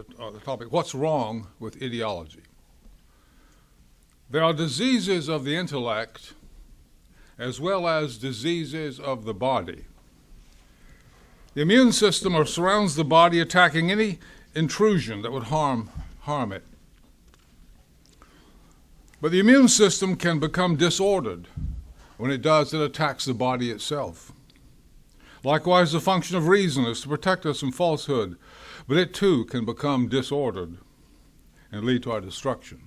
the topic, what's wrong with ideology? There are diseases of the intellect as well as diseases of the body. The immune system surrounds the body, attacking any intrusion that would harm it. But the immune system can become disordered. When it does, it attacks the body itself. Likewise, the function of reason is to protect us from falsehood, but it too can become disordered and lead to our destruction.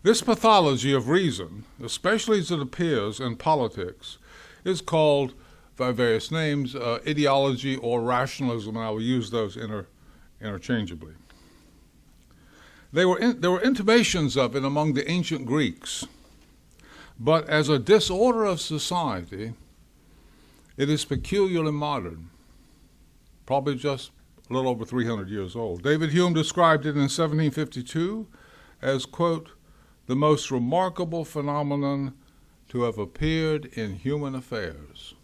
This pathology of reason, especially as it appears in politics, is called by various names, ideology or rationalism, and I will use those interchangeably. There were intimations of it among the ancient Greeks, but as a disorder of society, it is peculiarly modern, probably just a little over 300 years old. David Hume described it in 1752 as, quote, the most remarkable phenomenon to have appeared in human affairs,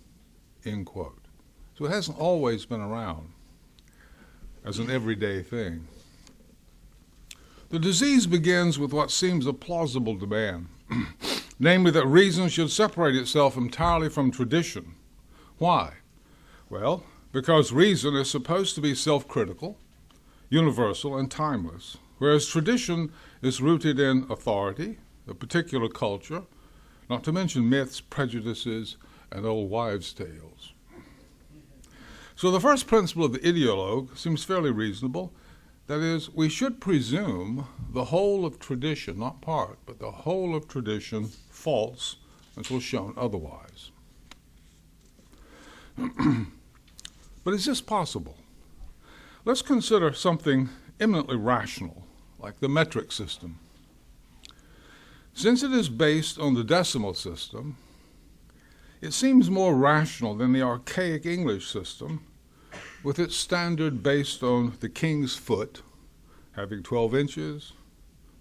end quote. So it hasn't always been around as an everyday thing. The disease begins with what seems a plausible demand, namely that reason should separate itself entirely from tradition. Why? Well, because reason is supposed to be self-critical, universal, and timeless, whereas tradition is rooted in authority, a particular culture, not to mention myths, prejudices, and old wives' tales. So the first principle of the ideologue seems fairly reasonable. That is, we should presume the whole of tradition, not part, but the whole of tradition false until shown otherwise. But is this possible? Let's consider something eminently rational, like the metric system. Since it is based on the decimal system, it seems more rational than the archaic English system, with its standard based on the king's foot having 12 inches,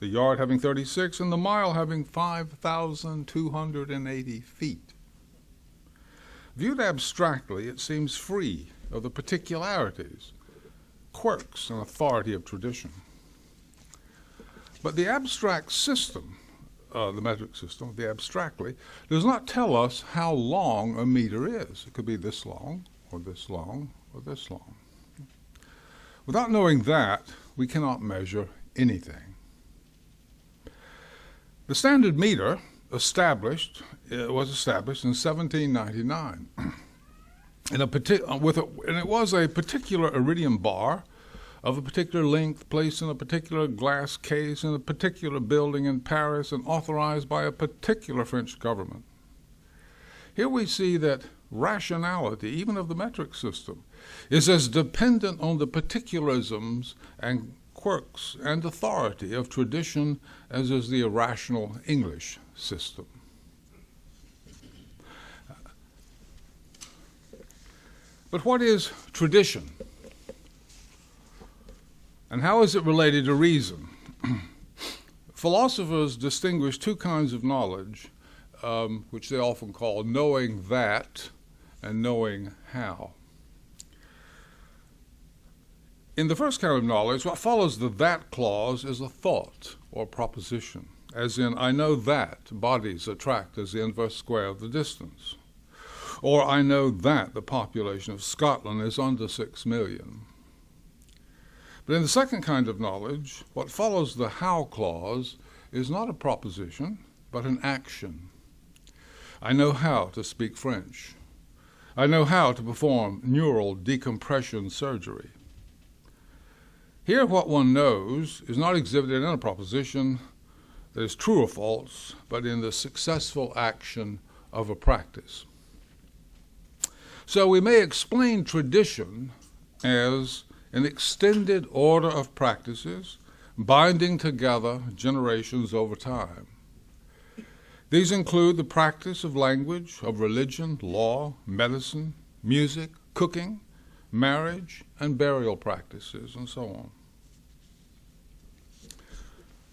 the yard having 36, and the mile having 5,280 feet. Viewed abstractly, it seems free of the particularities, quirks, and authority of tradition. But the abstract system, the metric system, the abstractly, does not tell us how long a meter is. It could be this long, or this long, or this long. Without knowing that, we cannot measure anything. The standard meter was established in 1799. And it was a particular iridium bar of a particular length placed in a particular glass case in a particular building in Paris and authorized by a particular French government. Here we see that rationality, even of the metric system, is as dependent on the particularisms and quirks and authority of tradition as is the irrational English system. But what is tradition? And how is it related to reason? Philosophers distinguish two kinds of knowledge, which they often call knowing that and knowing how. In the first kind of knowledge, what follows the that clause is a thought or proposition, as in, I know that bodies attract as the inverse square of the distance. Or I know that the population of Scotland is under 6 million. But in the second kind of knowledge, what follows the how clause is not a proposition, but an action. I know how to speak French. I know how to perform neural decompression surgery. Here, what one knows is not exhibited in a proposition that is true or false, but in the successful action of a practice. So we may explain tradition as an extended order of practices binding together generations over time. These include the practice of language, of religion, law, medicine, music, cooking, marriage, and burial practices, and so on.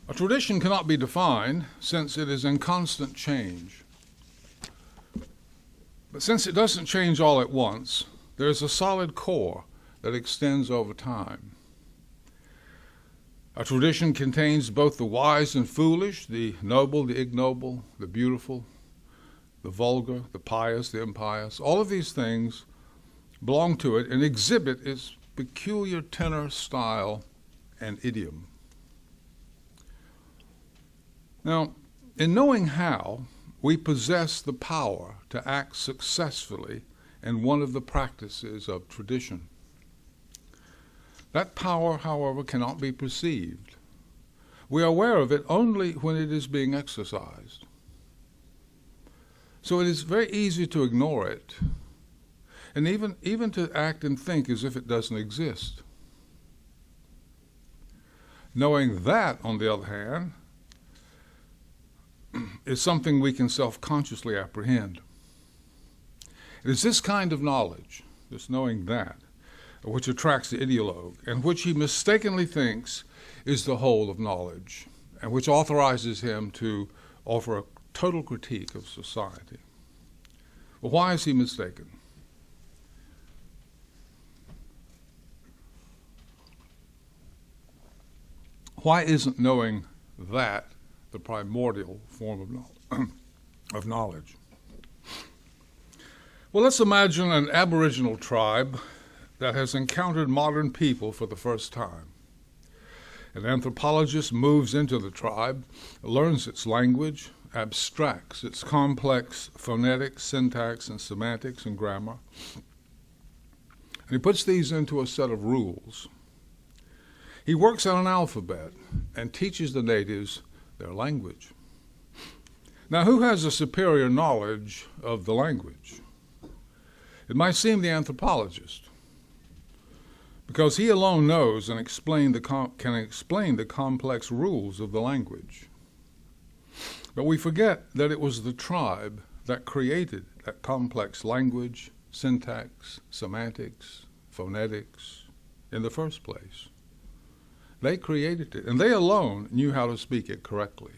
A tradition cannot be defined since it is in constant change. But since it doesn't change all at once, there is a solid core that extends over time. A tradition contains both the wise and foolish, the noble, the ignoble, the beautiful, the vulgar, the pious, the impious. All of these things belong to it and exhibit its peculiar tenor, style, and idiom. Now, in knowing how, we possess the power to act successfully in one of the practices of tradition. That power, however, cannot be perceived. We are aware of it only when it is being exercised. So it is very easy to ignore it, and even to act and think as if it doesn't exist. Knowing that, on the other hand, is something we can self-consciously apprehend. It is this kind of knowledge, this knowing that, which attracts the ideologue, and which he mistakenly thinks is the whole of knowledge, and which authorizes him to offer a total critique of society. Well, why is he mistaken? Why isn't knowing that the primordial form of knowledge? Well, let's imagine an Aboriginal tribe that has encountered modern people for the first time. An anthropologist moves into the tribe, learns its language, abstracts its complex phonetics, syntax, and semantics and grammar, and he puts these into a set of rules. He works out an alphabet and teaches the natives their language. Now, who has a superior knowledge of the language? It might seem the anthropologist, because he alone knows and can explain the complex rules of the language. But we forget that it was the tribe that created that complex language, syntax, semantics, phonetics in the first place. They created it, and they alone knew how to speak it correctly.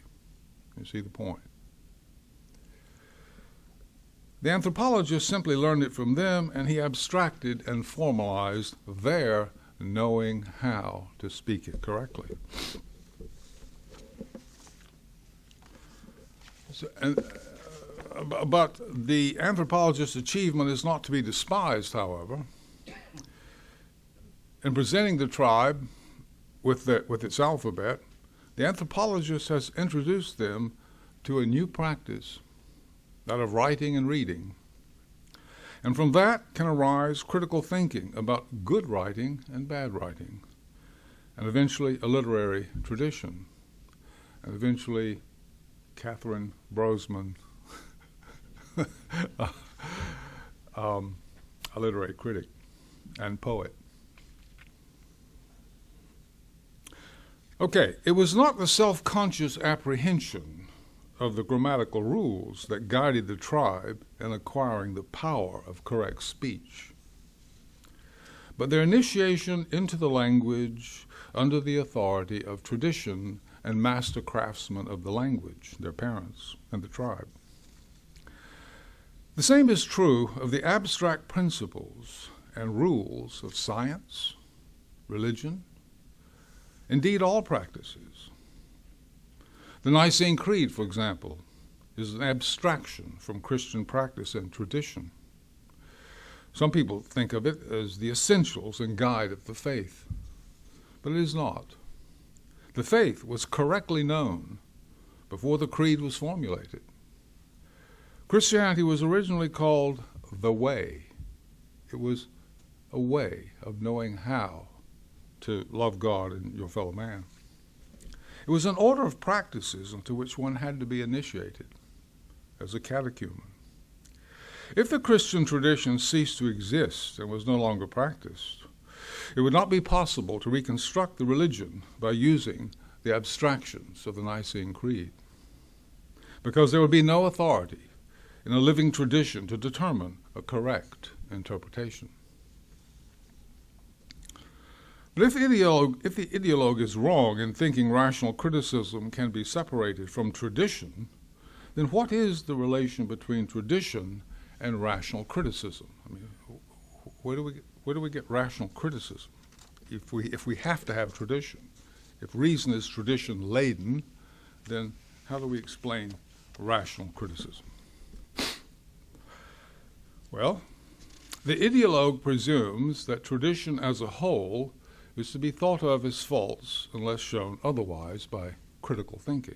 You see the point? The anthropologist simply learned it from them, and he abstracted and formalized their knowing how to speak it correctly. But the anthropologist's achievement is not to be despised, however. In presenting the tribe with its alphabet, the anthropologist has introduced them to a new practice, that of writing and reading. And from that can arise critical thinking about good writing and bad writing, and eventually a literary tradition, and eventually Catherine Brosman, a literary critic and poet. Okay, it was not the self-conscious apprehension of the grammatical rules that guided the tribe in acquiring the power of correct speech, but their initiation into the language under the authority of tradition and master craftsmen of the language, their parents and the tribe. The same is true of the abstract principles and rules of science, religion, indeed all practices. The Nicene Creed, for example, is an abstraction from Christian practice and tradition. Some people think of it as the essentials and guide of the faith, but it is not. The faith was correctly known before the creed was formulated. Christianity was originally called the way. It was a way of knowing how to love God and your fellow man. It was an order of practices into which one had to be initiated as a catechumen. If the Christian tradition ceased to exist and was no longer practiced, it would not be possible to reconstruct the religion by using the abstractions of the Nicene Creed, because there would be no authority in a living tradition to determine a correct interpretation. But if the ideologue is wrong in thinking rational criticism can be separated from tradition, then what is the relation between tradition and rational criticism? I mean, where do we get rational criticism if we have to have tradition If reason is tradition-laden, then how do we explain rational criticism? Well, the ideologue presumes that tradition as a whole is to be thought of as false unless shown otherwise by critical thinking.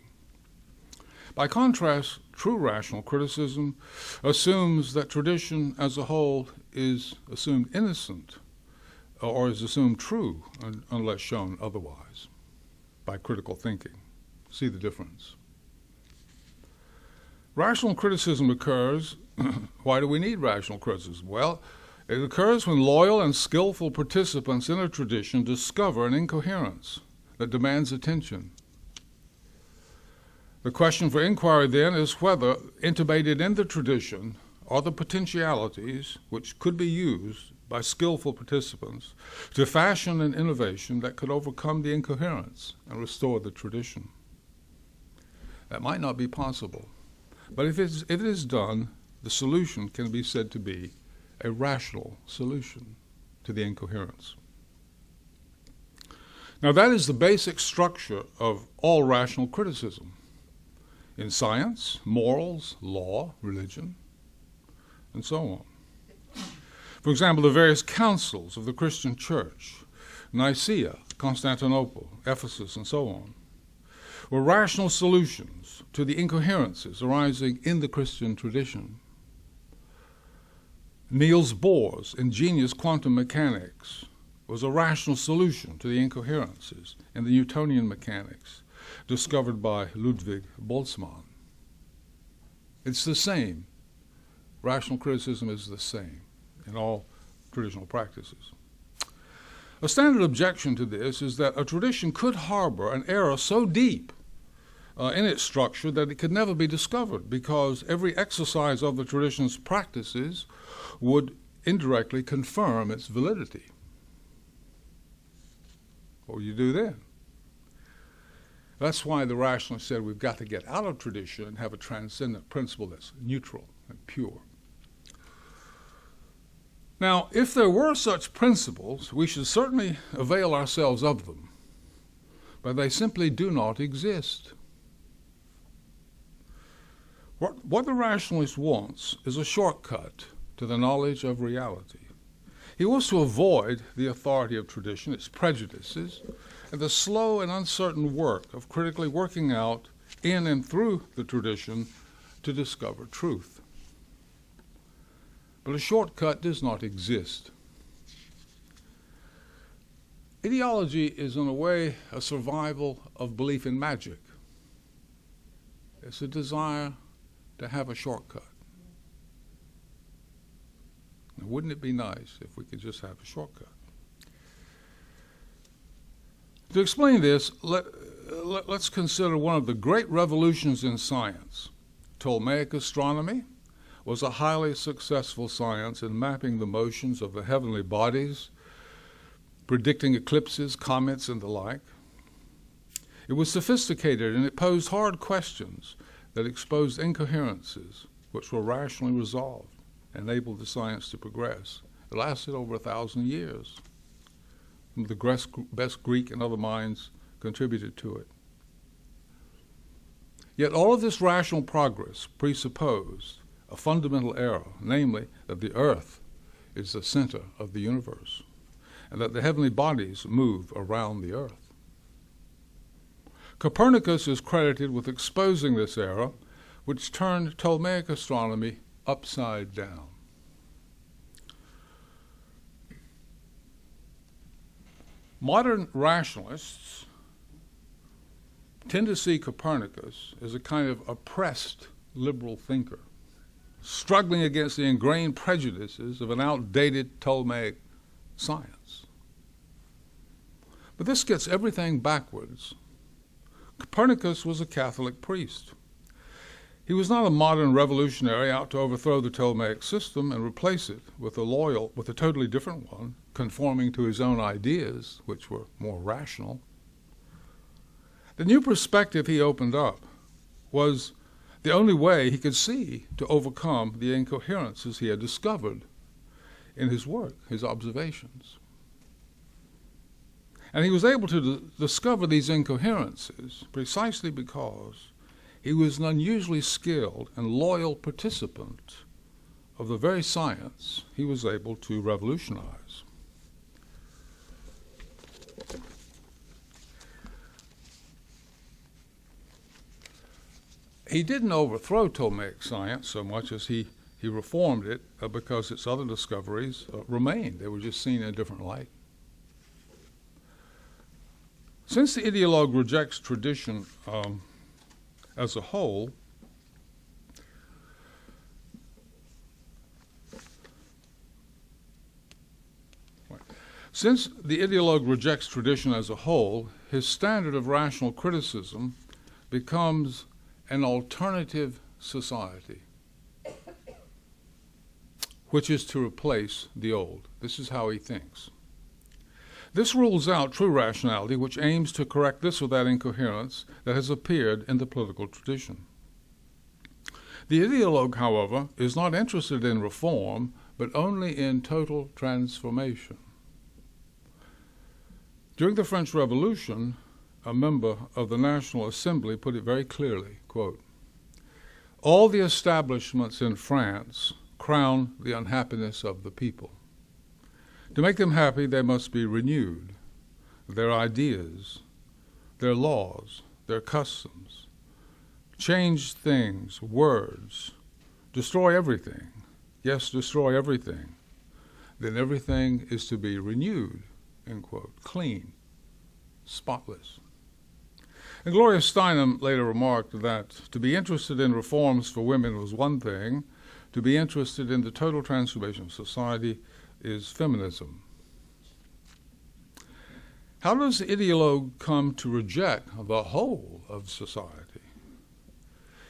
By contrast, true rational criticism assumes that tradition as a whole is assumed innocent or is assumed true unless shown otherwise by critical thinking. See the difference. Rational criticism occurs. Why do we need rational criticism? Well, it occurs when loyal and skillful participants in a tradition discover an incoherence that demands attention. The question for inquiry then is whether, intubated in the tradition, are the potentialities which could be used by skillful participants to fashion an innovation that could overcome the incoherence and restore the tradition. That might not be possible, but if it is done, the solution can be said to be a rational solution to the incoherence. Now that is the basic structure of all rational criticism in science, morals, law, religion, and so on. For example, the various councils of the Christian Church, Nicaea, Constantinople, Ephesus, and so on, were rational solutions to the incoherences arising in the Christian tradition. Niels Bohr's ingenious quantum mechanics was a rational solution to the incoherences in the Newtonian mechanics discovered by Ludwig Boltzmann. It's the same. Rational criticism is the same in all traditional practices. A standard objection to this is that a tradition could harbor an error so deep in its structure that it could never be discovered, because every exercise of the tradition's practices would indirectly confirm its validity. What will you do then? That's why the rationalists said we've got to get out of tradition and have a transcendent principle that's neutral and pure. Now, if there were such principles, we should certainly avail ourselves of them, but they simply do not exist. What the rationalist wants is a shortcut to the knowledge of reality. He wants to avoid the authority of tradition, its prejudices, and the slow and uncertain work of critically working out in and through the tradition to discover truth. But a shortcut does not exist. Ideology is, in a way, a survival of belief in magic. It's a desire to have a shortcut. Now, wouldn't it be nice if we could just have a shortcut? To explain this, let's consider one of the great revolutions in science. Ptolemaic astronomy was a highly successful science in mapping the motions of the heavenly bodies, predicting eclipses, comets, and the like. It was sophisticated, and it posed hard questions that exposed incoherences which were rationally resolved and enabled the science to progress. It lasted over 1,000 years. The best Greek and other minds contributed to it. Yet all of this rational progress presupposed a fundamental error, namely that the earth is the center of the universe and that the heavenly bodies move around the earth. Copernicus is credited with exposing this error, which turned Ptolemaic astronomy upside down. Modern rationalists tend to see Copernicus as a kind of oppressed liberal thinker, struggling against the ingrained prejudices of an outdated Ptolemaic science. But this gets everything backwards. Copernicus was a Catholic priest. He was not a modern revolutionary out to overthrow the Ptolemaic system and replace it with a totally different one, conforming to his own ideas, which were more rational. The new perspective he opened up was the only way he could see to overcome the incoherences he had discovered in his work, his observations. And he was able to discover these incoherences precisely because he was an unusually skilled and loyal participant of the very science he was able to revolutionize. He didn't overthrow Ptolemaic science so much as he reformed it because its other discoveries remained. They were just seen in a different light. Since the ideologue rejects tradition as a whole, his standard of rational criticism becomes an alternative society, which is to replace the old. This is how he thinks. This rules out true rationality, which aims to correct this or that incoherence that has appeared in the political tradition. The ideologue, however, is not interested in reform, but only in total transformation. During the French Revolution, a member of the National Assembly put it very clearly, quote, "All the establishments in France crown the unhappiness of the people. To make them happy, they must be renewed, their ideas, their laws, their customs, change things, words, destroy everything. Yes, destroy everything. Then everything is to be renewed," end quote, clean, spotless. And Gloria Steinem later remarked that to be interested in reforms for women was one thing, to be interested in the total transformation of society is feminism. How does the ideologue come to reject the whole of society?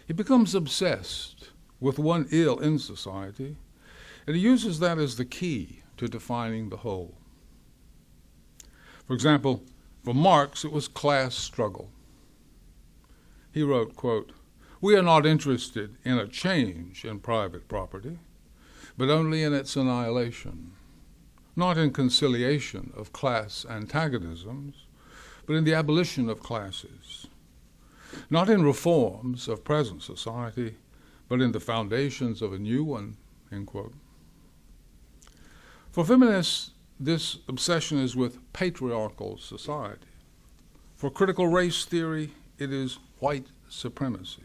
He becomes obsessed with one ill in society, and he uses that as the key to defining the whole. For example, for Marx, it was class struggle. He wrote, quote, "We are not interested in a change in private property, but only in its annihilation, not in conciliation of class antagonisms, but in the abolition of classes, not in reforms of present society, but in the foundations of a new one," end quote. For feminists, this obsession is with patriarchal society. For critical race theory, it is white supremacy.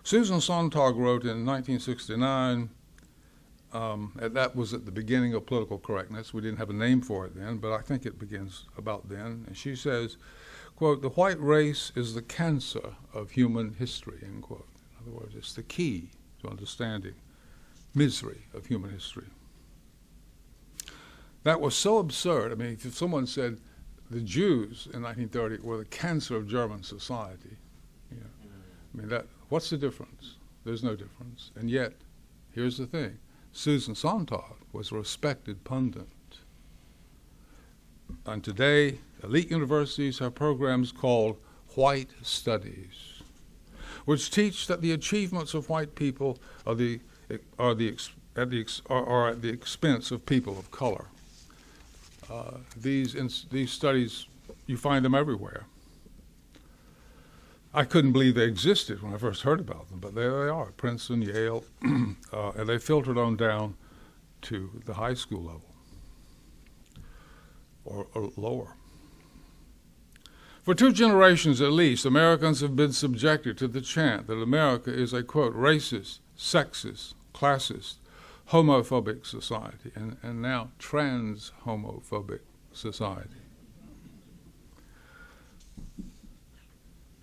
Susan Sontag wrote in 1969, and that was at the beginning of political correctness. We didn't have a name for it then, but I think it begins about then. And she says, quote, "The white race is the cancer of human history," end quote. In other words, it's the key to understanding misery of human history. That was so absurd. I mean, if someone said the Jews in 1930 were the cancer of German society, I mean, what's the difference? There's no difference. And yet, here's the thing. Susan Sontag was a respected pundit. And today, elite universities have programs called White Studies, which teach that the achievements of white people are at the expense of people of color. These studies, you find them everywhere. I couldn't believe they existed when I first heard about them, but there they are, Princeton, Yale, and they filtered on down to the high school level or lower. For 2 generations at least, Americans have been subjected to the chant that America is a, quote, racist, sexist, classist, homophobic society, and now trans-homophobic society.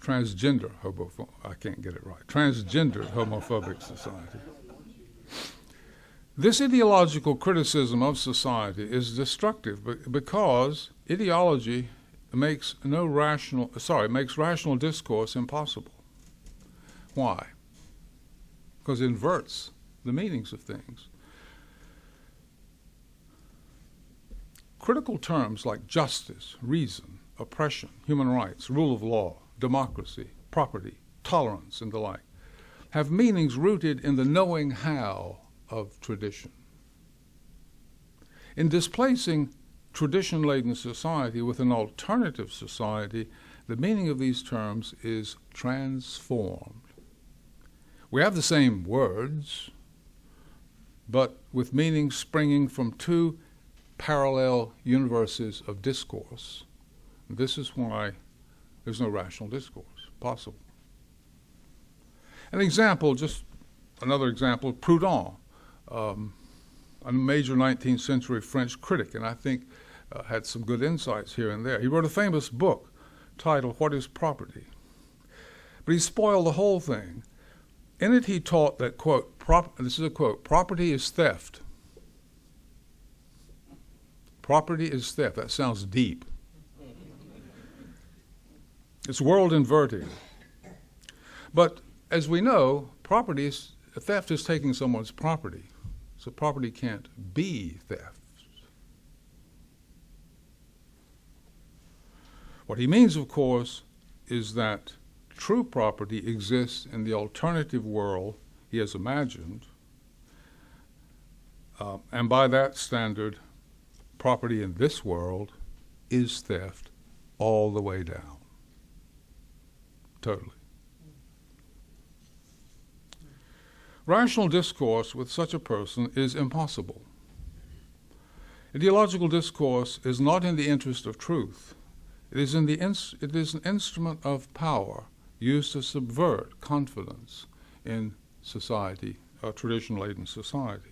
Transgender homophobic, I can't get it right, transgendered homophobic society. This ideological criticism of society is destructive because ideology makes rational discourse impossible. Why? Because it inverts the meanings of things. Critical terms like justice, reason, oppression, human rights, rule of law, democracy, property, tolerance, and the like have meanings rooted in the knowing how of tradition. In displacing tradition-laden society with an alternative society, the meaning of these terms is transformed. We have the same words, but with meanings springing from two parallel universes of discourse. This is why there's no rational discourse possible. An example, just another example, Proudhon, a major 19th century French critic, and I think had some good insights here and there. He wrote a famous book titled, What is Property? But he spoiled the whole thing. In it he taught that, quote, this is a quote, property is theft. Property is theft. That sounds deep. It's world inverting. But as we know, theft is taking someone's property. So property can't be theft. What he means, of course, is that true property exists in the alternative world he has imagined, and by that standard, property in this world is theft all the way down. Totally. Rational discourse with such a person is impossible. Ideological discourse is not in the interest of truth. It is an instrument of power used to subvert confidence in society, a tradition-laden society.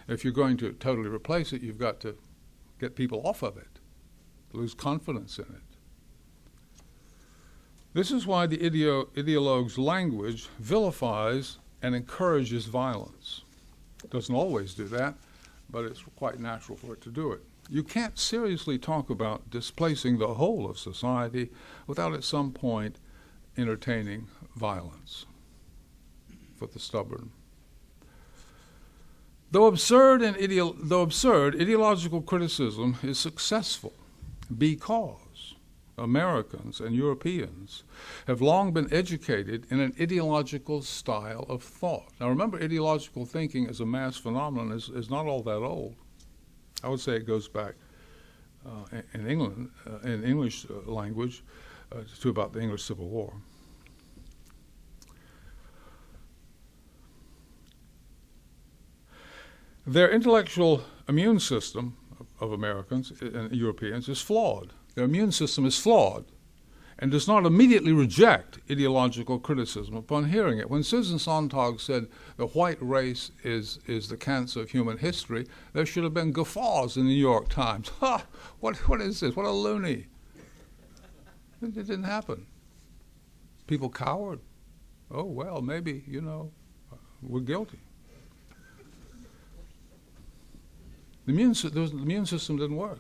If you're going to totally replace it, you've got to get people off of it, lose confidence in it. This is why the ideologue's language vilifies and encourages violence. It doesn't always do that, but it's quite natural for it to do it. You can't seriously talk about displacing the whole of society without at some point entertaining violence for the stubborn. Though absurd, ideological criticism is successful because Americans and Europeans have long been educated in an ideological style of thought. Now remember, ideological thinking as a mass phenomenon is not all that old. I would say it goes back in England, in English language, to about the English Civil War. Their intellectual immune system of Americans and Europeans is flawed. Their immune system is flawed and does not immediately reject ideological criticism upon hearing it. When Susan Sontag said the white race is the cancer of human history, there should have been guffaws in the New York Times. Ha! What is this? What a loony. It didn't happen. People cowered. Oh, well, maybe, we're guilty. The immune system didn't work.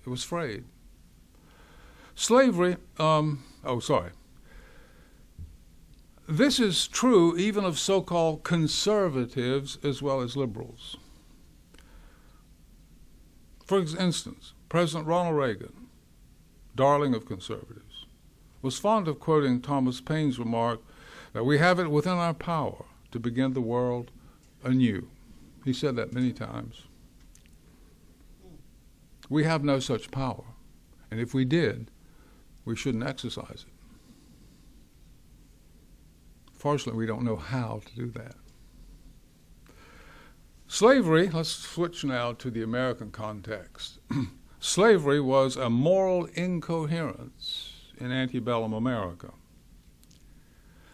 It was frayed. Slavery, This is true even of so-called conservatives as well as liberals. For instance, President Ronald Reagan, darling of conservatives, was fond of quoting Thomas Paine's remark that we have it within our power to begin the world anew. He said that many times. We have no such power, and if we did, we shouldn't exercise it. Fortunately, we don't know how to do that. Slavery, let's switch now to the American context. Slavery was a moral incoherence in antebellum America.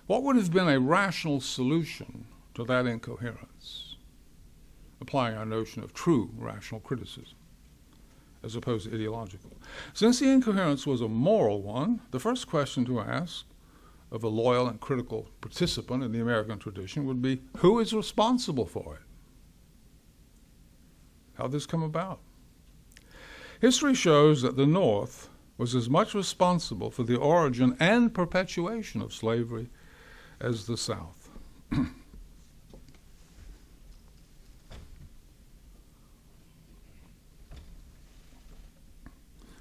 What would have been a rational solution to that incoherence, applying our notion of true rational criticism, as opposed to ideological? Since the incoherence was a moral one, the first question to ask of a loyal and critical participant in the American tradition would be, who is responsible for it? How did this come about? History shows that the North was as much responsible for the origin and perpetuation of slavery as the South.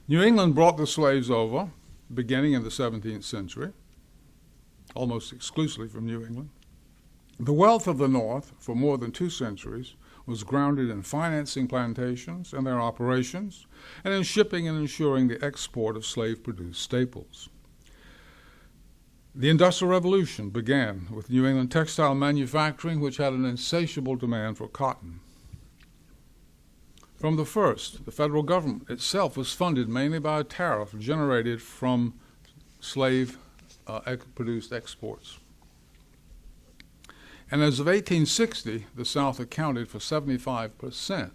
New England brought the slaves over, beginning in the 17th century, almost exclusively from New England. The wealth of the North for more than 2 centuries was grounded in financing plantations and their operations, and in shipping and ensuring the export of slave-produced staples. The Industrial Revolution began with New England textile manufacturing, which had an insatiable demand for cotton. From the first, the federal government itself was funded mainly by a tariff generated from slave-produced exports. And as of 1860, the South accounted for 75%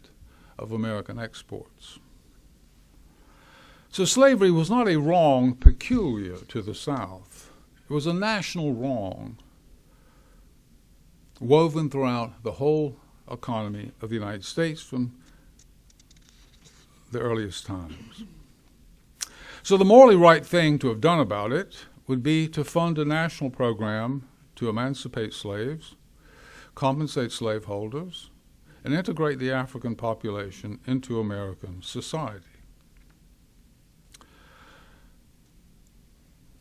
of American exports. So slavery was not a wrong peculiar to the South. It was a national wrong woven throughout the whole economy of the United States from the earliest times. So the morally right thing to have done about it would be to fund a national program to emancipate slaves, compensate slaveholders, and integrate the African population into American society.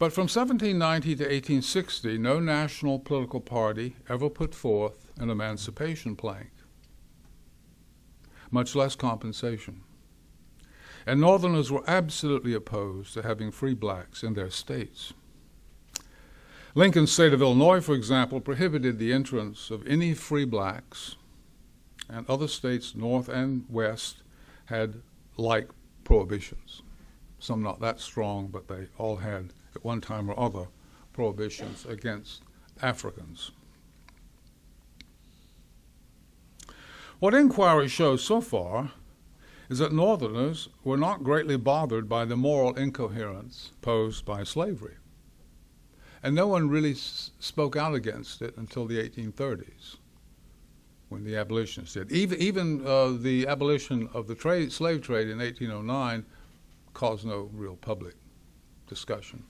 But from 1790 to 1860, no national political party ever put forth an emancipation plank, much less compensation. And Northerners were absolutely opposed to having free blacks in their states. Lincoln's state of Illinois, for example, prohibited the entrance of any free blacks, and other states, north and west, had like prohibitions. Some not that strong, but they all had, at one time or other, prohibitions against Africans. What inquiry shows so far is that Northerners were not greatly bothered by the moral incoherence posed by slavery. And no one really spoke out against it until the 1830s, when the abolitionists did. Even the abolition of the slave trade in 1809 caused no real public discussion.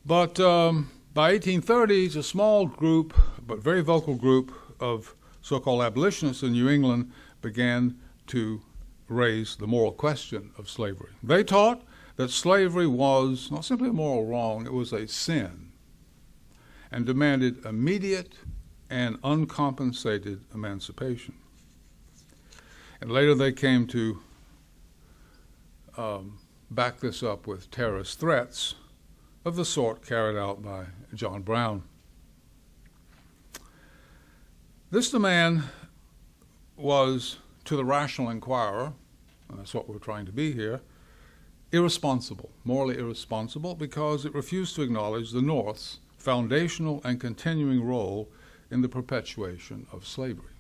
But by 1830s, a small group, but very vocal group, of so-called abolitionists in New England began to raise the moral question of slavery. They taught that slavery was not simply a moral wrong, it was a sin, and demanded immediate and uncompensated emancipation. And later they came to back this up with terrorist threats of the sort carried out by John Brown. This demand was, to the rational inquirer, and that's what we're trying to be here, irresponsible, morally irresponsible, because it refused to acknowledge the North's foundational and continuing role in the perpetuation of slavery.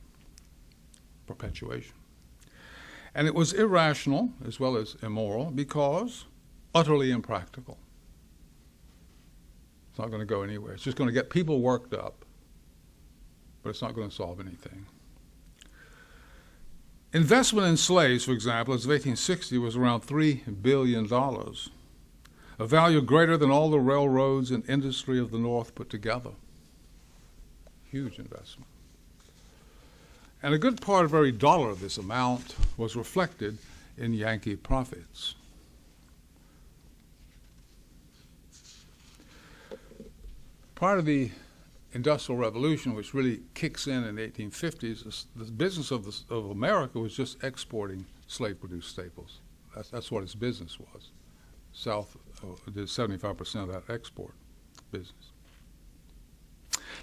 Perpetuation. And it was irrational as well as immoral because utterly impractical. It's not going to go anywhere. It's just going to get people worked up, but it's not going to solve anything. Investment in slaves, for example, as of 1860 was around $3 billion, a value greater than all the railroads and industry of the North put together. Huge investment. And a good part of every dollar of this amount was reflected in Yankee profits. Prior to the Industrial Revolution, which really kicks in the 1850s, the business of America was just exporting slave-produced staples. That's what its business was. South did 75% of that export business.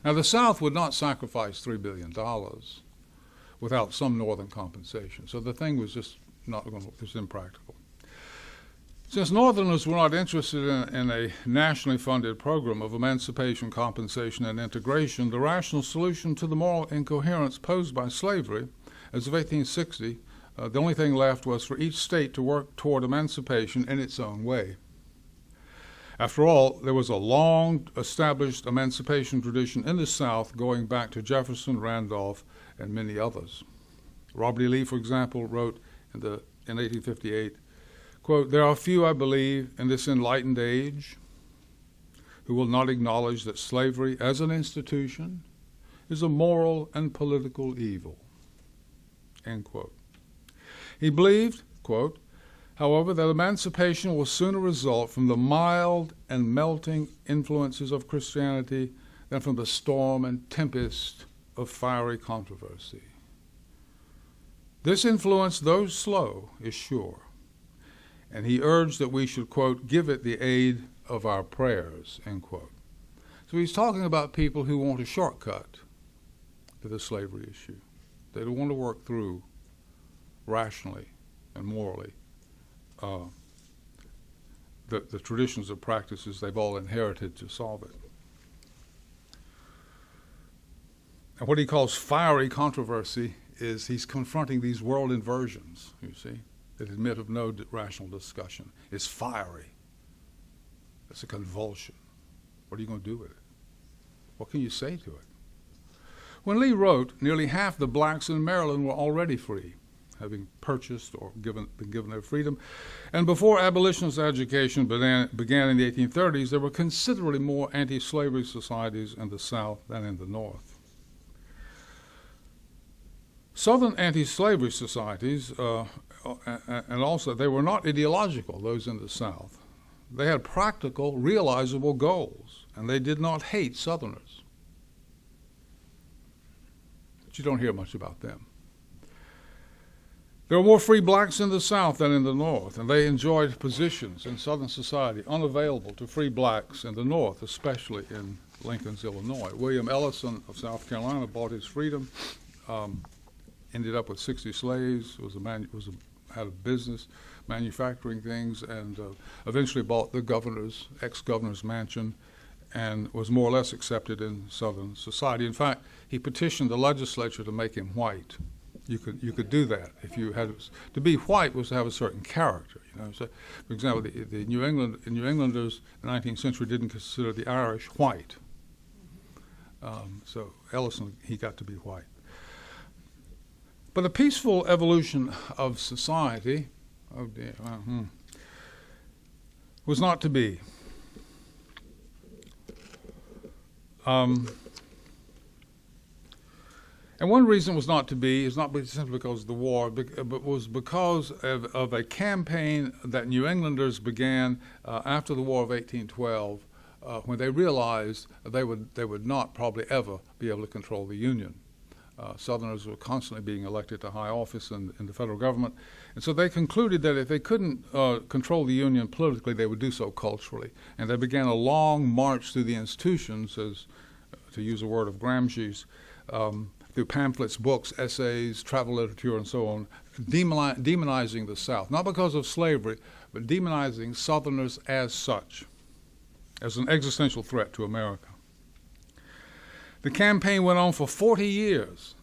Now, the South would not sacrifice $3 billion without some Northern compensation. So the thing was just not going to, it was impractical. Since Northerners were not interested in a nationally funded program of emancipation, compensation, and integration, the rational solution to the moral incoherence posed by slavery, as of 1860, the only thing left was for each state to work toward emancipation in its own way. After all, there was a long-established emancipation tradition in the South going back to Jefferson, Randolph, and many others. Robert E. Lee, for example, wrote in 1858, quote, "There are few, I believe, in this enlightened age who will not acknowledge that slavery as an institution is a moral and political evil," end quote. He believed, quote, "however, that emancipation will sooner result from the mild and melting influences of Christianity than from the storm and tempest of fiery controversy. This influence, though slow, is sure, and he urged that we should, quote, give it the aid of our prayers, end quote. So he's talking about people who want a shortcut to the slavery issue. They don't want to work through rationally and morally the traditions of practices they've all inherited to solve it. And what he calls fiery controversy is he's confronting these world inversions, you see, that admit of no rational discussion. It's fiery. It's a convulsion. What are you going to do with it? What can you say to it? When Lee wrote, nearly half the blacks in Maryland were already free, having purchased or been given their freedom. And before abolitionist agitation began in the 1830s, there were considerably more anti-slavery societies in the South than in the North. Southern anti-slavery societies, and also they were not ideological, those in the South. They had practical, realizable goals, and they did not hate Southerners. But you don't hear much about them. There were more free blacks in the South than in the North, and they enjoyed positions in Southern society unavailable to free blacks in the North, especially in Lincoln's Illinois. William Ellison of South Carolina bought his freedom, ended up with 60 slaves, had a business manufacturing things, and eventually bought the ex-governor's mansion, and was more or less accepted in Southern society. In fact, he petitioned the legislature to make him white. You could do that if you had to be white was to have a certain character. You know, so for example, the New Englanders in the 19th century didn't consider the Irish white. So Ellison, he got to be white. But a peaceful evolution of society, was not to be. And one reason was not to be is not simply because of the war, but was because of a campaign that New Englanders began after the War of 1812, when they realized they would not probably ever be able to control the Union. Southerners were constantly being elected to high office in the federal government, and so they concluded that if they couldn't control the Union politically, they would do so culturally. And they began a long march through the institutions, as to use a word of Gramsci's, through pamphlets, books, essays, travel literature, and so on, demonizing the South, not because of slavery, but demonizing Southerners as such, as an existential threat to America. The campaign went on for 40 years.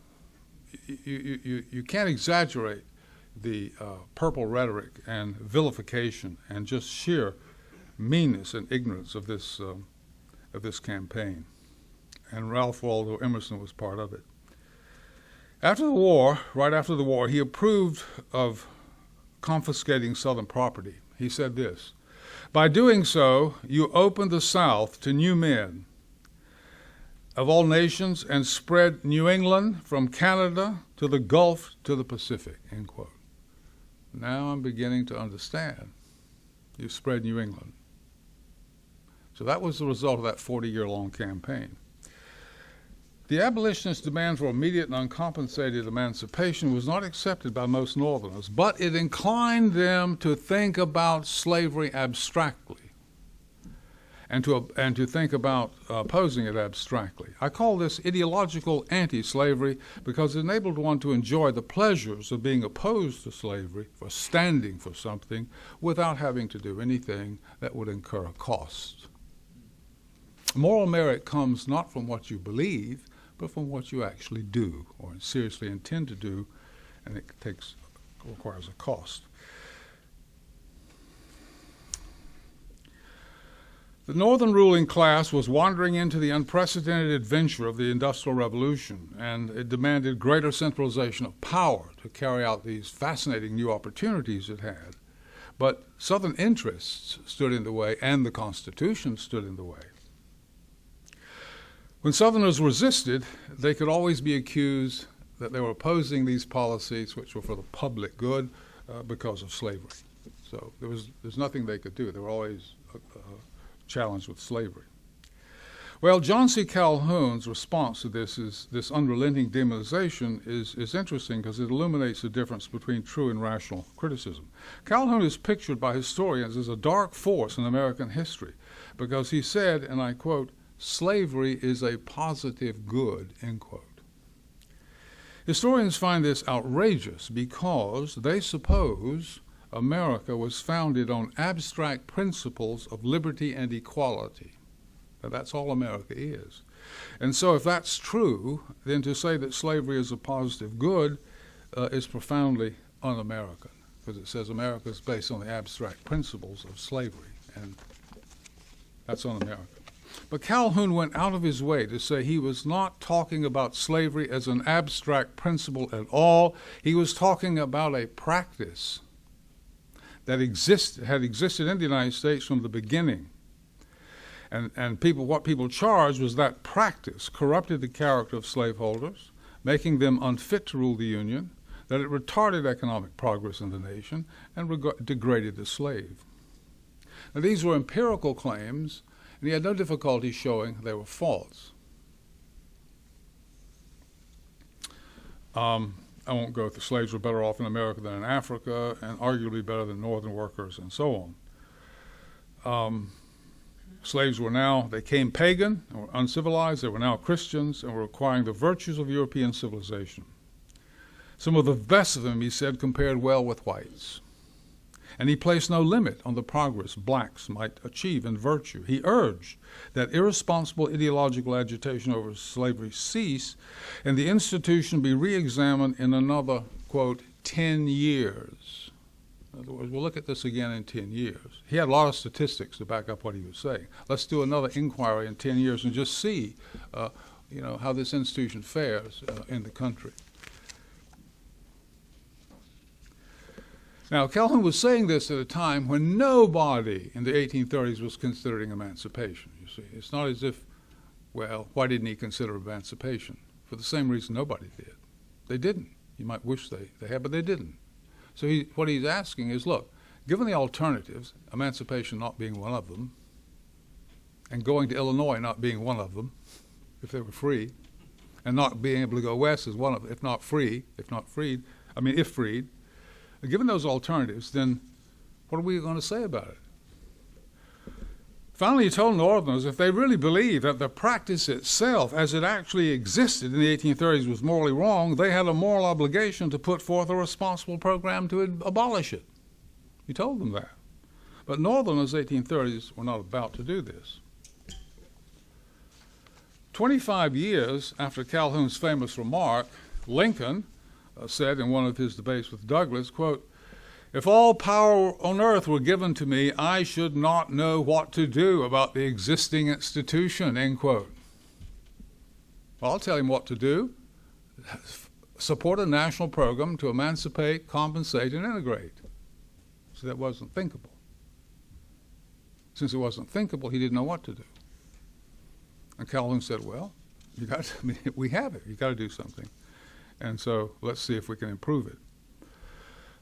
You can't exaggerate the purple rhetoric and vilification and just sheer meanness and ignorance of this campaign. And Ralph Waldo Emerson was part of it. After the war, right after the war, he approved of confiscating Southern property. He said this: "By doing so, you open the South to new men of all nations and spread New England from Canada to the Gulf to the Pacific," end quote. Now I'm beginning to understand. You spread New England. So that was the result of that 40-year-long campaign. The abolitionists' demand for immediate and uncompensated emancipation was not accepted by most Northerners, but it inclined them to think about slavery abstractly and to think about opposing it abstractly. I call this ideological anti-slavery because it enabled one to enjoy the pleasures of being opposed to slavery, for standing for something, without having to do anything that would incur a cost. Moral merit comes not from what you believe, but from what you actually do or seriously intend to do, and it requires a cost. The Northern ruling class was wandering into the unprecedented adventure of the Industrial Revolution, and it demanded greater centralization of power to carry out these fascinating new opportunities it had. But Southern interests stood in the way, and the Constitution stood in the way. When Southerners resisted, they could always be accused that they were opposing these policies which were for the public good because of slavery. So there's nothing they could do. They were always challenged with slavery. Well, John C. Calhoun's response to this unrelenting demonization is interesting because it illuminates the difference between true and rational criticism. Calhoun is pictured by historians as a dark force in American history because he said, and I quote, "Slavery is a positive good," end quote. Historians find this outrageous because they suppose America was founded on abstract principles of liberty and equality. Now, that's all America is. And so if that's true, then to say that slavery is a positive good is profoundly un-American, because it says America is based on the abstract principles of slavery, and that's un-American. But Calhoun went out of his way to say he was not talking about slavery as an abstract principle at all. He was talking about a practice that had existed in the United States from the beginning. And what people charged was that practice corrupted the character of slaveholders, making them unfit to rule the Union, that it retarded economic progress in the nation, and degraded the slave. Now, these were empirical claims, and he had no difficulty showing they were false. I won't go through. Slaves were better off in America than in Africa, and arguably better than Northern workers, and so on. Slaves they came pagan, and were uncivilized, they were now Christians, and were acquiring the virtues of European civilization. Some of the best of them, he said, compared well with whites. And he placed no limit on the progress blacks might achieve in virtue. He urged that irresponsible ideological agitation over slavery cease and the institution be re-examined in another, quote, 10 years. In other words, we'll look at this again in 10 years. He had a lot of statistics to back up what he was saying. Let's do another inquiry in 10 years and just see how this institution fares in the country. Now, Calhoun was saying this at a time when nobody in the 1830s was considering emancipation, you see. It's not as if, well, why didn't he consider emancipation? For the same reason nobody did. They didn't. You might wish they had, but they didn't. So what he's asking is, look, given the alternatives, emancipation not being one of them, and going to Illinois not being one of them, if they were free, and not being able to go west is one of them, if freed, given those alternatives, then what are we going to say about it? Finally, he told Northerners if they really believed that the practice itself, as it actually existed in the 1830s, was morally wrong, they had a moral obligation to put forth a responsible program to abolish it. He told them that. But Northerners, 1830s, were not about to do this. 25 years after Calhoun's famous remark, Lincoln said in one of his debates with Douglas, quote, "If all power on earth were given to me, I should not know what to do about the existing institution," end quote. Well, I'll tell him what to do. Support a national program to emancipate, compensate, and integrate. So that wasn't thinkable. Since it wasn't thinkable, he didn't know what to do. And Calhoun said, well, we have it. You've got to do something. And so let's see if we can improve it.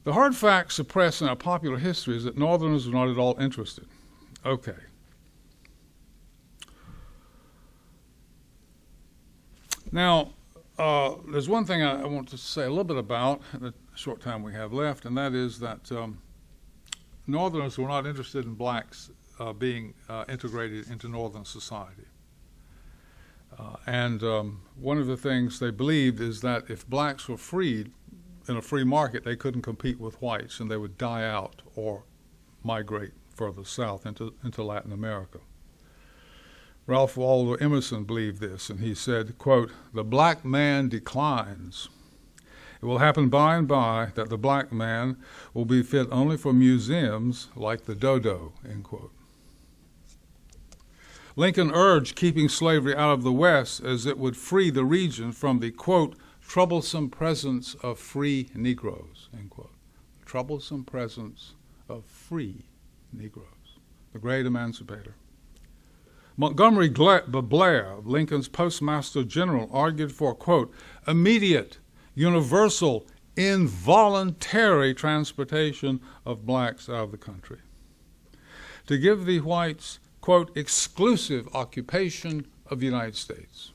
The hard fact suppressed in our popular history is that Northerners were not at all interested. Okay. Now, there's one thing I want to say a little bit about in the short time we have left, and that is that Northerners were not interested in blacks being integrated into Northern society. And one of the things they believed is that if blacks were freed in a free market, they couldn't compete with whites, and they would die out or migrate further south into Latin America. Ralph Waldo Emerson believed this, and he said, quote, "The black man declines. It will happen by and by that the black man will be fit only for museums like the dodo," end quote. Lincoln urged keeping slavery out of the West as it would free the region from the, quote, "troublesome presence of free Negroes," end quote. Troublesome presence of free Negroes, the great emancipator. Montgomery Blair, Lincoln's postmaster general, argued for, quote, "immediate, universal, involuntary transportation of blacks out of the country. To give the whites, quote, "exclusive occupation, of the United States.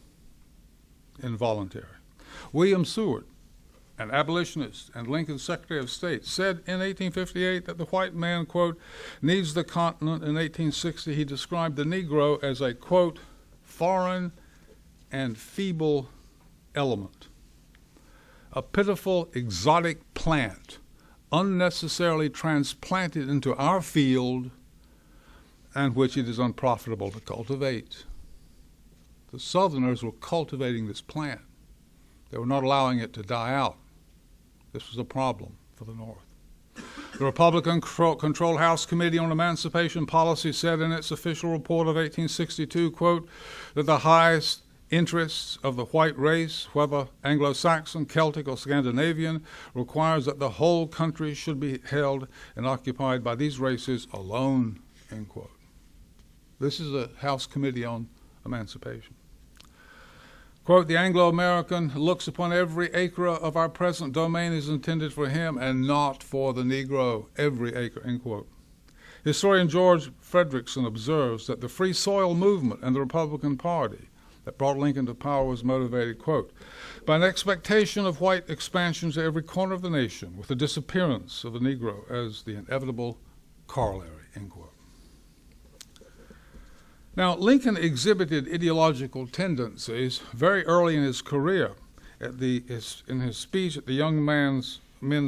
Involuntary. William Seward, an abolitionist and Lincoln's Secretary of State, said in 1858 that the white man, quote, needs the continent. In 1860, he described the Negro as a, quote, foreign and feeble element, a pitiful exotic plant, unnecessarily transplanted into our field and which it is unprofitable to cultivate. The Southerners were cultivating this plant. They were not allowing it to die out. This was a problem for the North. The Republican-controlled House Committee on Emancipation Policy said in its official report of 1862, quote, that the highest interests of the white race, whether Anglo-Saxon, Celtic, or Scandinavian, requires that the whole country should be held and occupied by these races alone, end quote. This is a House Committee on Emancipation. Quote, the Anglo-American looks upon every acre of our present domain as intended for him and not for the Negro, every acre, end quote. Historian George Frederickson observes that the Free Soil movement and the Republican Party that brought Lincoln to power was motivated, quote, by an expectation of white expansion to every corner of the nation with the disappearance of the Negro as the inevitable corollary, end quote. Now, Lincoln exhibited ideological tendencies very early in his career. In his speech at the Young Men's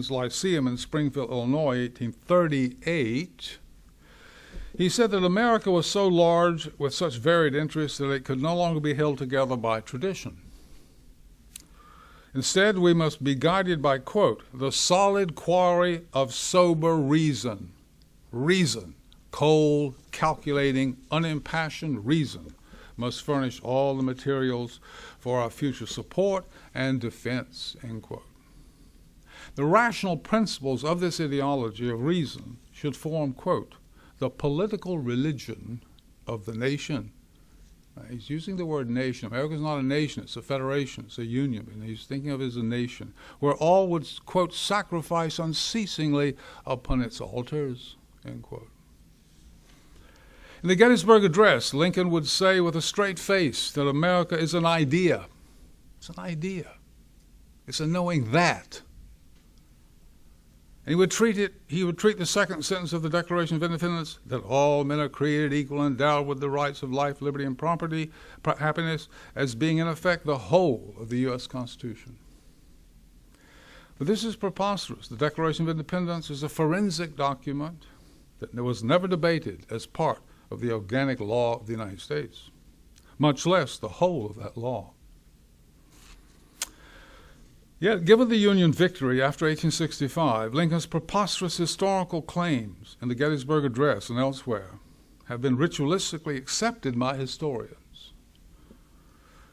Lyceum in Springfield, Illinois, 1838, he said that America was so large with such varied interests that it could no longer be held together by tradition. Instead, we must be guided by, quote, the solid quarry of sober reason. Reason. Cold, calculating, unimpassioned reason must furnish all the materials for our future support and defense, end quote. The rational principles of this ideology of reason should form, quote, the political religion of the nation. He's using the word nation. America's not a nation, it's a federation, it's a union, and he's thinking of it as a nation, where all would, quote, sacrifice unceasingly upon its altars, end quote. In the Gettysburg Address, Lincoln would say with a straight face that America is an idea. It's an idea. It's a knowing that. And he would treat the second sentence of the Declaration of Independence, that all men are created equal and endowed with the rights of life, liberty, and property, happiness, as being in effect the whole of the U.S. Constitution. But this is preposterous. The Declaration of Independence is a forensic document that was never debated as part of the organic law of the United States, much less the whole of that law. Yet, given the Union victory after 1865, Lincoln's preposterous historical claims in the Gettysburg Address and elsewhere have been ritualistically accepted by historians.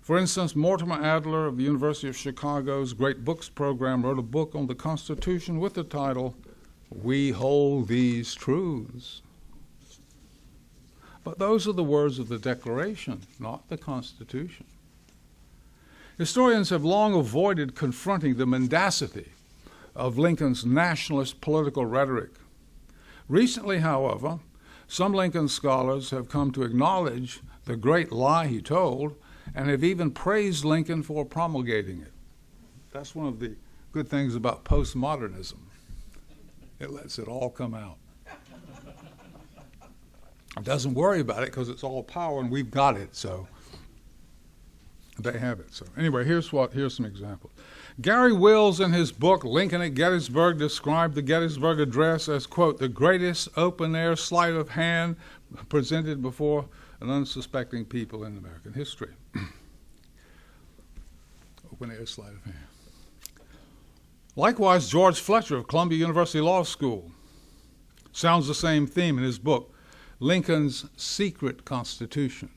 For instance, Mortimer Adler of the University of Chicago's Great Books program wrote a book on the Constitution with the title, We Hold These Truths. But those are the words of the Declaration, not the Constitution. Historians have long avoided confronting the mendacity of Lincoln's nationalist political rhetoric. Recently, however, some Lincoln scholars have come to acknowledge the great lie he told and have even praised Lincoln for promulgating it. That's one of the good things about postmodernism. It lets it all come out. It doesn't worry about it because it's all power and we've got it, so they have it. So anyway, here's some examples. Gary Wills, in his book Lincoln at Gettysburg, described the Gettysburg Address as, quote, the greatest open-air sleight of hand presented before an unsuspecting people in American history. Open-air sleight of hand. Likewise, George Fletcher of Columbia University Law School sounds the same theme in his book, Lincoln's Secret Constitution,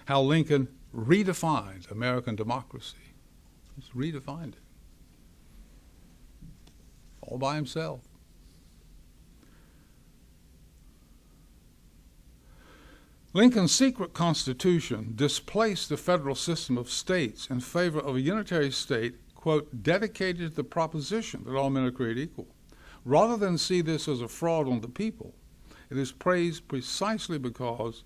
how Lincoln redefined American democracy. He's redefined it. All by himself. Lincoln's secret constitution displaced the federal system of states in favor of a unitary state, quote, dedicated to the proposition that all men are created equal. Rather than see this as a fraud on the people, it is praised precisely because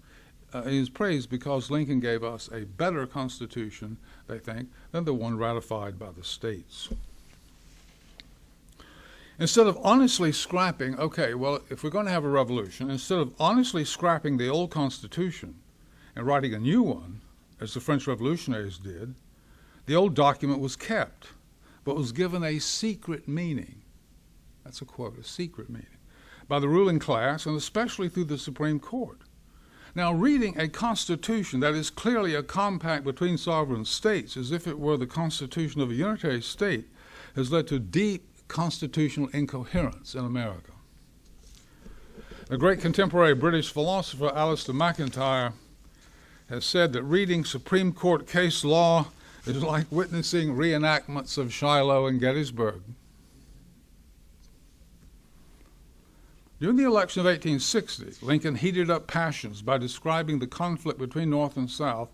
he is praised because Lincoln gave us a better Constitution, they think, than the one ratified by the states. Instead of honestly scrapping, okay, well, if we're going to have a revolution, instead of honestly scrapping the old Constitution and writing a new one, as the French revolutionaries did, the old document was kept, but was given a secret meaning. That's a quote, a secret meaning, by the ruling class, and especially through the Supreme Court. Now, reading a constitution that is clearly a compact between sovereign states, as if it were the constitution of a unitary state, has led to deep constitutional incoherence in America. The great contemporary British philosopher Alistair MacIntyre has said that reading Supreme Court case law is like witnessing reenactments of Shiloh and Gettysburg. During the election of 1860, Lincoln heated up passions by describing the conflict between North and South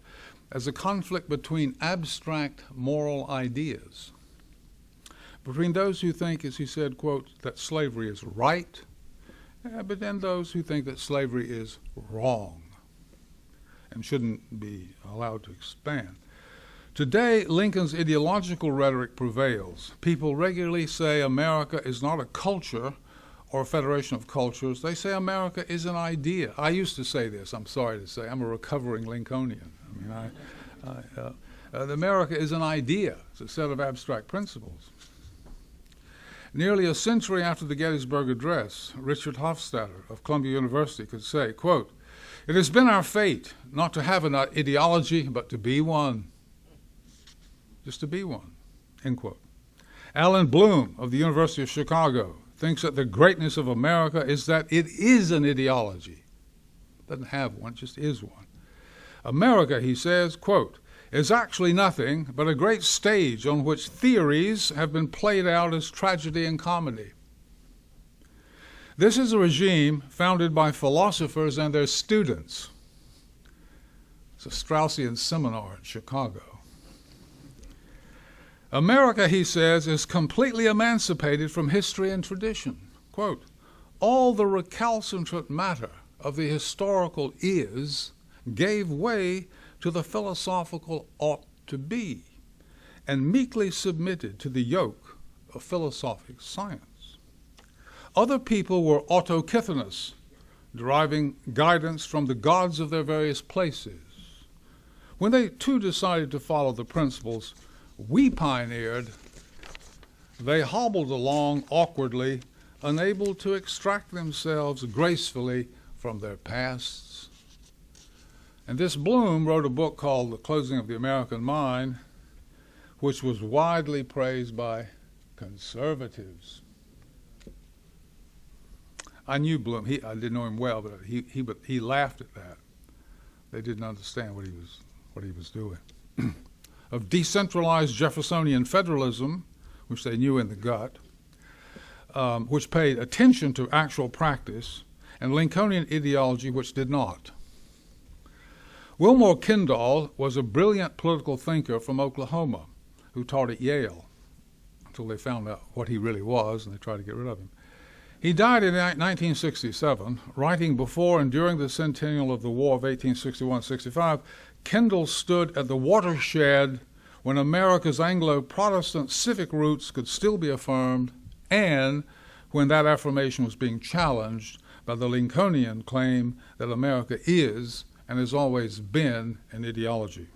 as a conflict between abstract moral ideas, between those who think, as he said, quote, that slavery is right, but then those who think that slavery is wrong and shouldn't be allowed to expand. Today, Lincoln's ideological rhetoric prevails. People regularly say America is not a culture or a federation of cultures. They say America is an idea. I used to say this, I'm sorry to say. I'm a recovering Lincolnian. America is an idea. It's a set of abstract principles. Nearly a century after the Gettysburg Address, Richard Hofstadter of Columbia University could say, quote, "It has been our fate not to have an ideology, but to be one." Just to be one, end quote. Alan Bloom of the University of Chicago thinks that the greatness of America is that it is an ideology. It doesn't have one, it just is one. America, he says, quote, is actually nothing but a great stage on which theories have been played out as tragedy and comedy. This is a regime founded by philosophers and their students. It's a Straussian seminar in Chicago. America, he says, is completely emancipated from history and tradition. Quote, all the recalcitrant matter of the historical is gave way to the philosophical ought to be, and meekly submitted to the yoke of philosophic science. Other people were autochthonous, deriving guidance from the gods of their various places. When they too decided to follow the principles we pioneered, they hobbled along awkwardly, unable to extract themselves gracefully from their pasts. And this Bloom wrote a book called The Closing of the American Mind, which was widely praised by conservatives. I knew Bloom. I didn't know him well, but he laughed at that. They didn't understand what he was doing. Of decentralized Jeffersonian federalism, which they knew in the gut, which paid attention to actual practice, and Lincolnian ideology, which did not. Wilmore Kendall was a brilliant political thinker from Oklahoma who taught at Yale until they found out what he really was and they tried to get rid of him. He died in 1967, writing before and during the centennial of the War of 1861-65. Kendall stood at the watershed when America's Anglo-Protestant civic roots could still be affirmed and when that affirmation was being challenged by the Lincolnian claim that America is and has always been an ideology.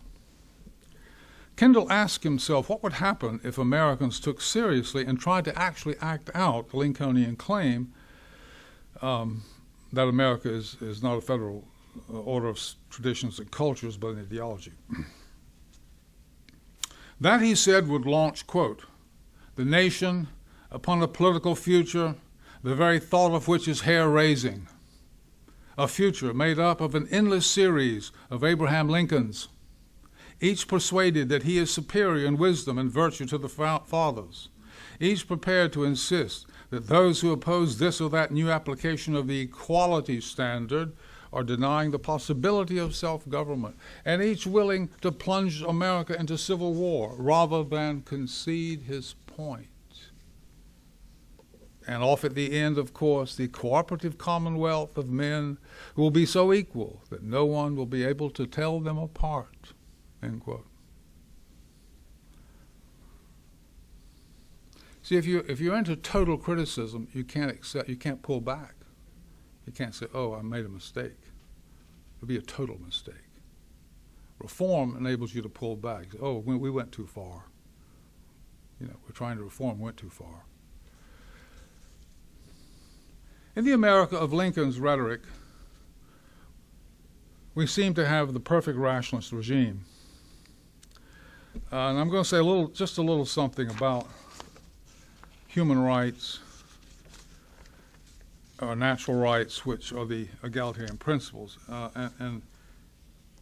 Kendall asked himself what would happen if Americans took seriously and tried to actually act out the Lincolnian claim that America is not a federal order of traditions and cultures, but an ideology. That, he said, would launch, quote, the nation upon a political future, the very thought of which is hair-raising, a future made up of an endless series of Abraham Lincolns, each persuaded that he is superior in wisdom and virtue to the fathers, each prepared to insist that those who oppose this or that new application of the equality standard are denying the possibility of self-government, and each willing to plunge America into civil war rather than concede his point. And off at the end, of course, the cooperative commonwealth of men who will be so equal that no one will be able to tell them apart, end quote. See, if you're into total criticism, you can't pull back. You can't say, oh, I made a mistake. It'll be a total mistake. Reform enables you to pull back. Oh, we went too far. We're trying to reform, went too far. In the America of Lincoln's rhetoric, we seem to have the perfect rationalist regime. And I'm going to say just a little something about human rights, or natural rights, which are the egalitarian principles. And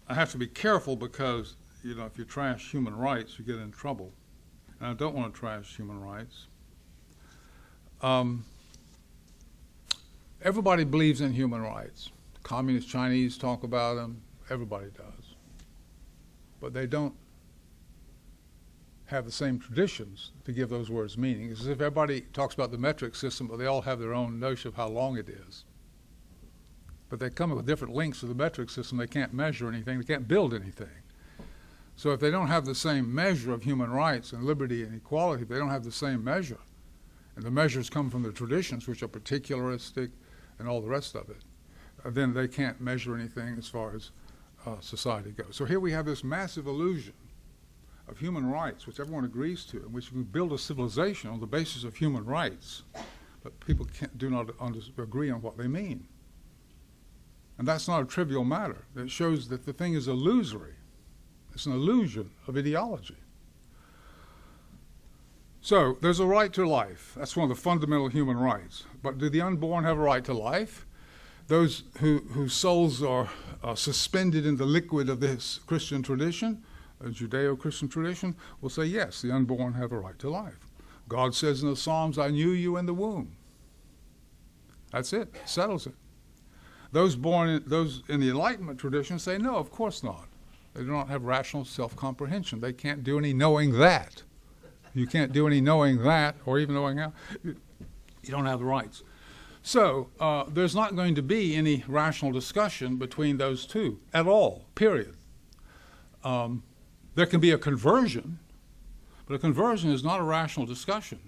I have to be careful because, if you trash human rights, you get in trouble. And I don't want to trash human rights. Everybody believes in human rights. Communist Chinese talk about them. Everybody does. But they don't have the same traditions to give those words meaning. It's as if everybody talks about the metric system, but they all have their own notion of how long it is. But they come up with different links to the metric system. They can't measure anything. They can't build anything. So if they don't have the same measure of human rights and liberty and equality, if they don't have the same measure, and the measures come from the traditions, which are particularistic and all the rest of it, then they can't measure anything as far as society goes. So here we have this massive illusion of human rights, which everyone agrees to, in which we build a civilization on the basis of human rights, but people do not agree on what they mean. And that's not a trivial matter. It shows that the thing is illusory. It's an illusion of ideology. So there's a right to life. That's one of the fundamental human rights. But do the unborn have a right to life? Those whose souls are suspended in the liquid of this Christian tradition, a Judeo-Christian tradition, will say, yes, the unborn have a right to life. God says in the Psalms, I knew you in the womb. That's it. Settles it. Those in the Enlightenment tradition say, no, of course not. They do not have rational self-comprehension. They can't do any knowing that. You can't do any knowing that, or even knowing how. You don't have the rights. So there's not going to be any rational discussion between those two at all, period. There can be a conversion, but a conversion is not a rational discussion.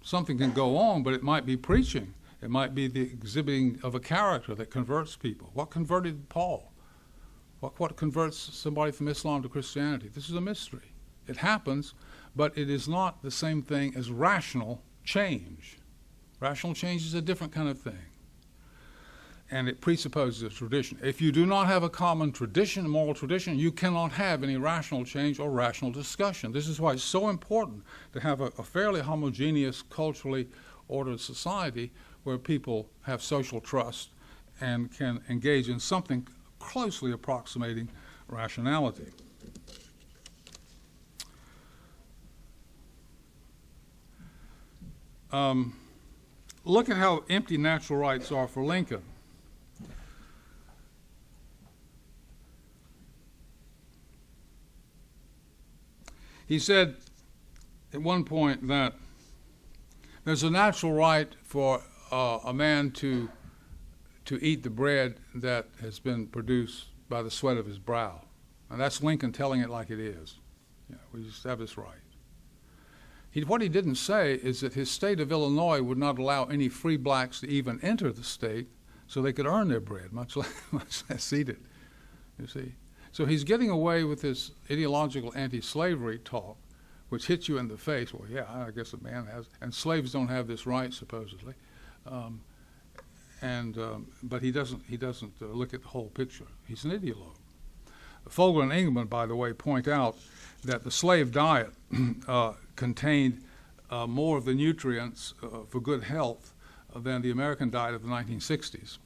Something can go on, but it might be preaching. It might be the exhibiting of a character that converts people. What converted Paul? What converts somebody from Islam to Christianity? This is a mystery. It happens, but it is not the same thing as rational change. Rational change is a different kind of thing. And it presupposes a tradition. If you do not have a common tradition, a moral tradition, you cannot have any rational change or rational discussion. This is why it's so important to have a fairly homogeneous, culturally ordered society where people have social trust and can engage in something closely approximating rationality. Look at how empty natural rights are for Lincoln. He said at one point that there's a natural right for a man to eat the bread that has been produced by the sweat of his brow. And that's Lincoln telling it like it is. We just have this right. What he didn't say is that his state of Illinois would not allow any free blacks to even enter the state so they could earn their bread, much less eat it, you see. So he's getting away with this ideological anti-slavery talk, which hits you in the face. Well, yeah, I guess a man has, and slaves don't have this right, supposedly. But he doesn't look at the whole picture. He's an ideologue. Fogler and Engelman, by the way, point out that the slave diet contained more of the nutrients for good health than the American diet of the 1960s.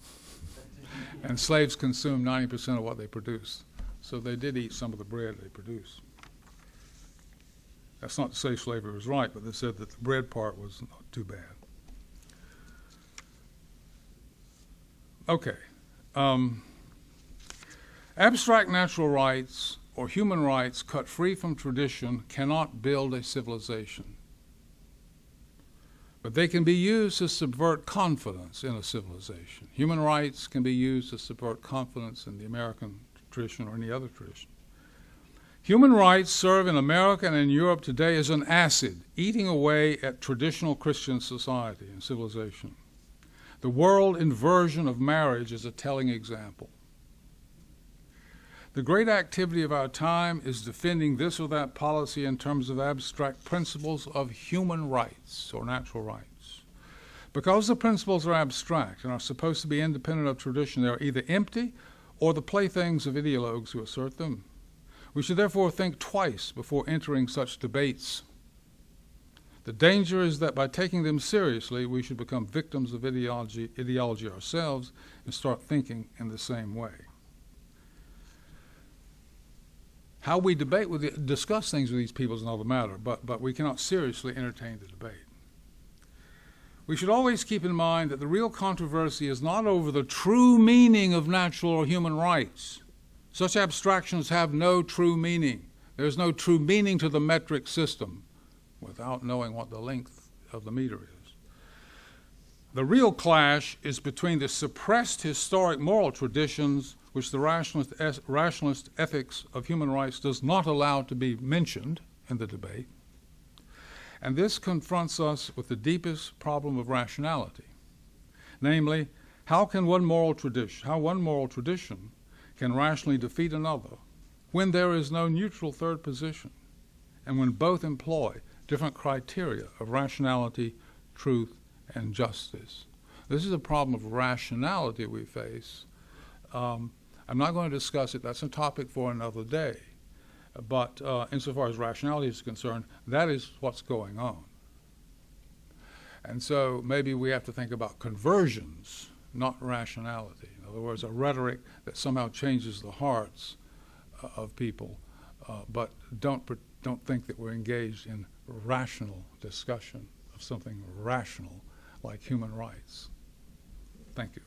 And slaves consumed 90% of what they produced. So they did eat some of the bread they produced. That's not to say slavery was right, but they said that the bread part was not too bad. Okay. Abstract natural rights or human rights cut free from tradition cannot build a civilization. But they can be used to subvert confidence in a civilization. Human rights can be used to subvert confidence in the American tradition or any other tradition. Human rights serve in America and in Europe today as an acid eating away at traditional Christian society and civilization. The world inversion of marriage is a telling example. The great activity of our time is defending this or that policy in terms of abstract principles of human rights or natural rights. Because the principles are abstract and are supposed to be independent of tradition, they are either empty or the playthings of ideologues who assert them. We should therefore think twice before entering such debates. The danger is that by taking them seriously, we should become victims of ideology ourselves and start thinking in the same way. How we discuss things with these people is another matter, but we cannot seriously entertain the debate. We should always keep in mind that the real controversy is not over the true meaning of natural or human rights. Such abstractions have no true meaning. There's no true meaning to the metric system without knowing what the length of the meter is. The real clash is between the suppressed historic moral traditions which the rationalist ethics of human rights does not allow to be mentioned in the debate. And this confronts us with the deepest problem of rationality. Namely, how one moral tradition can rationally defeat another when there is no neutral third position and when both employ different criteria of rationality, truth, and justice. This is a problem of rationality we face. I'm not going to discuss it. That's a topic for another day. But insofar as rationality is concerned, that is what's going on. And so maybe we have to think about conversions, not rationality. In other words, a rhetoric that somehow changes the hearts of people, but don't think that we're engaged in rational discussion of something rational like human rights. Thank you.